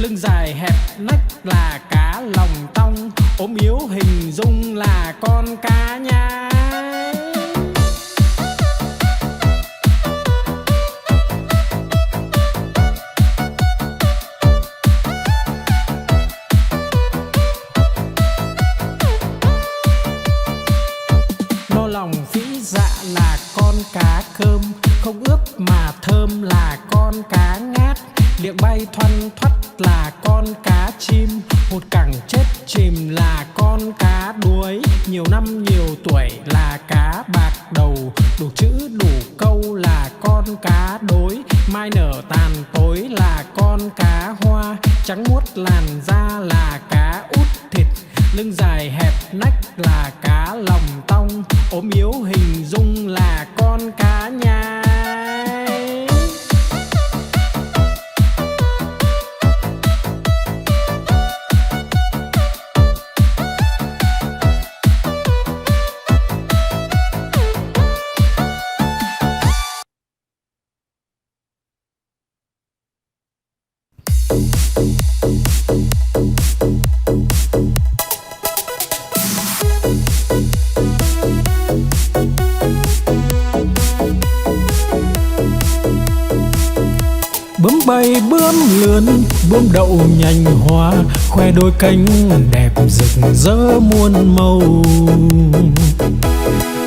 lưng dài hẹp nách là cá lòng tong, ốm yếu hình dung là con cá nhái. No lòng phĩ dạ là con cá cơm, không ướp mà thơm là con cá ngát. Miệng bay thoăn thoắt là con cá chim, hụt cẳng chết chìm là con cá đuối. Nhiều năm nhiều tuổi là cá bạc đầu, đủ chữ đủ câu là con cá đối. Mai nở tàn tối là con cá hoa, trắng muốt làn da là cá út thịt. Lưng dài hẹp nách là cá lòng tong, ốm yếu hình dung là con cá nhái. Bướm bay bướm lượn, bướm đậu nhành hoa, khoe đôi cánh đẹp rực rỡ muôn màu.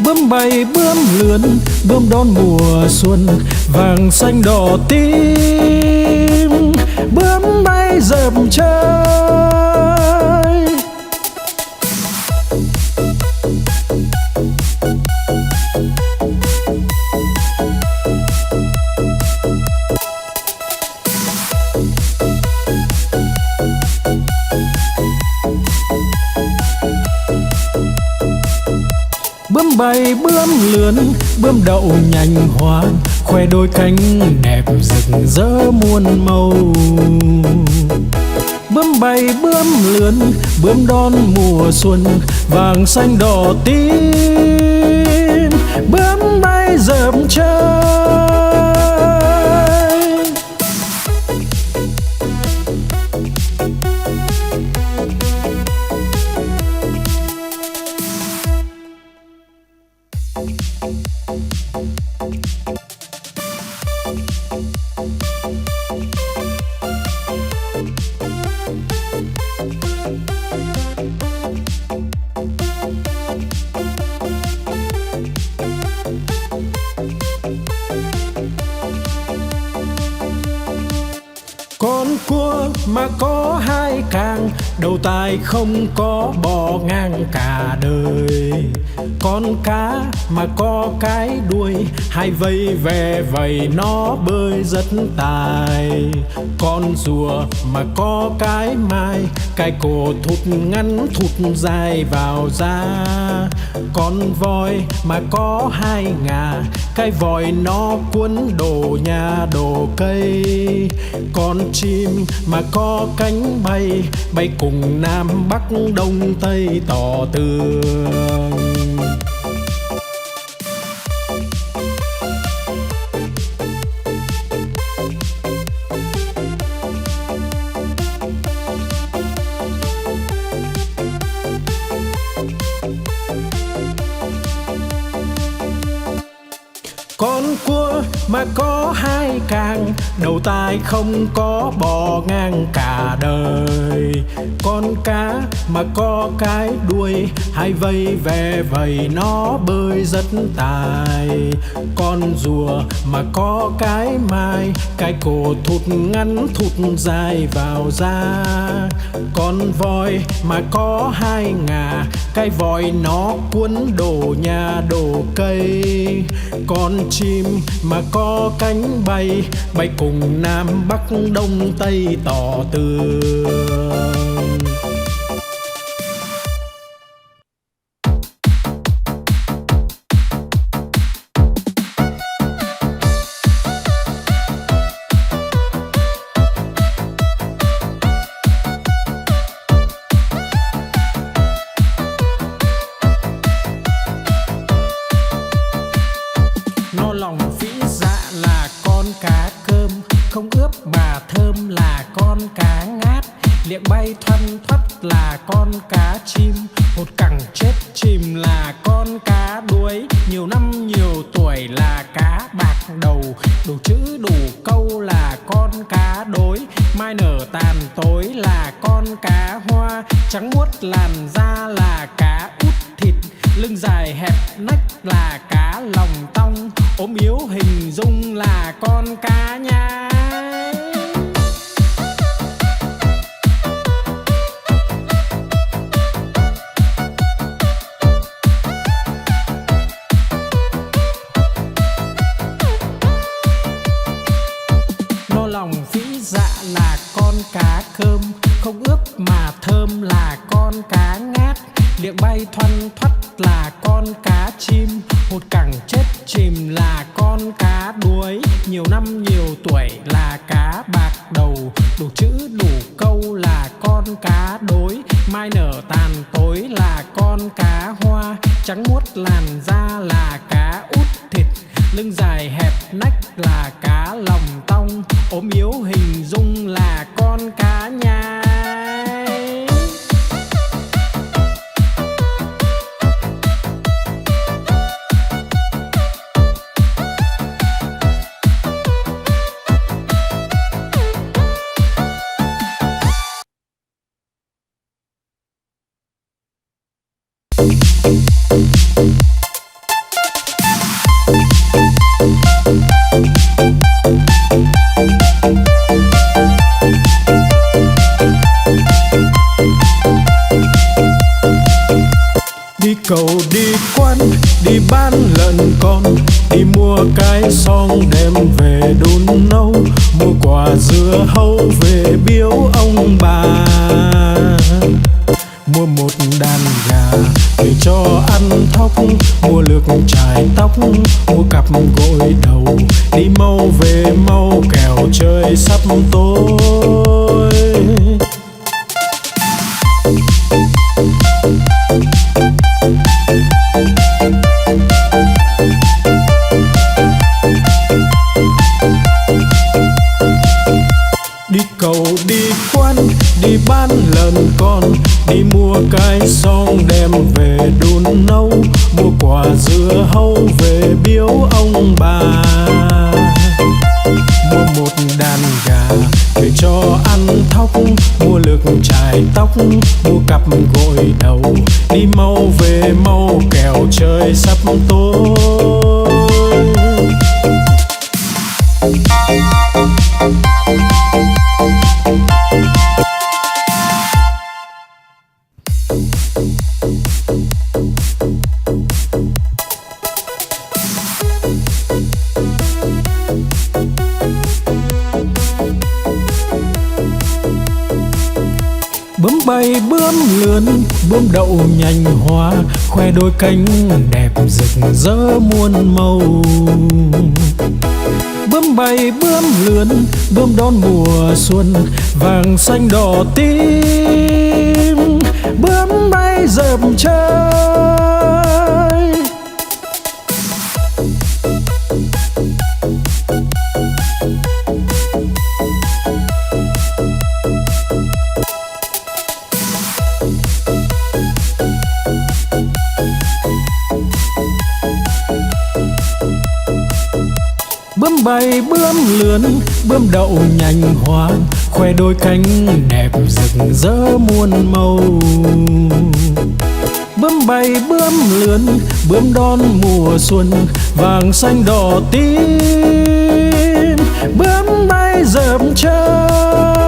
Bướm bay bướm lượn, bướm đón mùa xuân, vàng xanh đỏ tím. Bướm bay dợp trời, bướm bay bướm lượn, bướm đậu nhành hoa, khoe đôi cánh đẹp rực rỡ muôn màu. Bướm bay bướm lượn, bướm đón mùa xuân, vàng xanh đỏ tím. Bướm bay dợp trời, con cua mà có hai càng, đầu tai không có bò ngang cả đời. Con cá mà có cái đuôi, hai vây ve vầy nó bơi rất tài. Con rùa mà có cái mai, cái cổ thụt ngắn thụt dài vào da. Con voi mà có hai ngà, cái vòi nó cuốn đồ nhà đồ cây. Con chim mà có cánh bay, bay cùng Nam Bắc Đông Tây tỏ tường. Con cua mà có hai càng, đầu tai không có bò ngang cả đời. Con cá mà có cái đuôi, hai vây ve vầy nó bơi rất tài. Con rùa mà có cái mai, cái cổ thụt ngắn thụt dài vào da. Con voi mà có hai ngà, cái vòi nó cuốn đồ nhà đồ cây. Con chim mà có cánh bay, bay cùng Nam Bắc Đông Tây tỏ tường. No lòng phĩ dạ là con cá cơm, không ướp mà thơm là con cá ngát, liệng bay thoăn thoắt là con cá chim, hột cẳng chết chìm là con cá đuối, nhiều năm nhiều tuổi là cá bạc đầu, đủ chữ đủ câu là con cá đối, mai nở tàn tối là con cá hoa, trắng muốt làn da là cá út thịt, lưng dài hẹp nách là cá lòng tong, ốm yếu hình dung là con cá nhái. No lòng phĩ dạ là con cá cơm, không ướp mà thơm là con cá ngát, liệng bay thoăn thoắt là con cá chim, hột cẳng chết chìm là con cá đuối, nhiều năm nhiều tuổi là cá bạc đầu, đủ chữ đủ câu là con cá đối, mai nở tàn tối là con cá hoa, trắng muốt làn da là cá út thịt, lưng dài hẹp nách là cá lòng tong, ốm yếu hình dung là con cá nhái. Đi cầu đi quán, đi bán lợn con, đi mua cái xong đem về đun nấu, mua quả dưa hấu về biếu ông bà, mua một đàn gà về cho ăn thóc, mua lược chải tóc, mua cặp gội đầu, đi mau về mau kẻo trời sắp tối. Đi cầu đi quán, đi bán lợn con, đi mua cái xong đem về đun nấu, mua quả dưa hấu về biếu ông bà, mua một đàn gà về cho ăn thóc, mua lược chải tóc, mua cặp gội đầu, đi mau về mau kẻo trời sắp tối. Bướm bay bướm lượn, bướm đậu nhành hoa, khoe đôi cánh đẹp rực rỡ muôn màu. Bướm bay bướm lượn, bướm đón mùa xuân, vàng xanh đỏ tím, bướm bay dợp trời. Bướm bay bướm lượn, bướm đậu nhành hoa, khoe đôi cánh đẹp rực rỡ muôn màu. Bướm bay bướm lượn, bướm đón mùa xuân, vàng xanh đỏ tím, bướm bay dợp trời.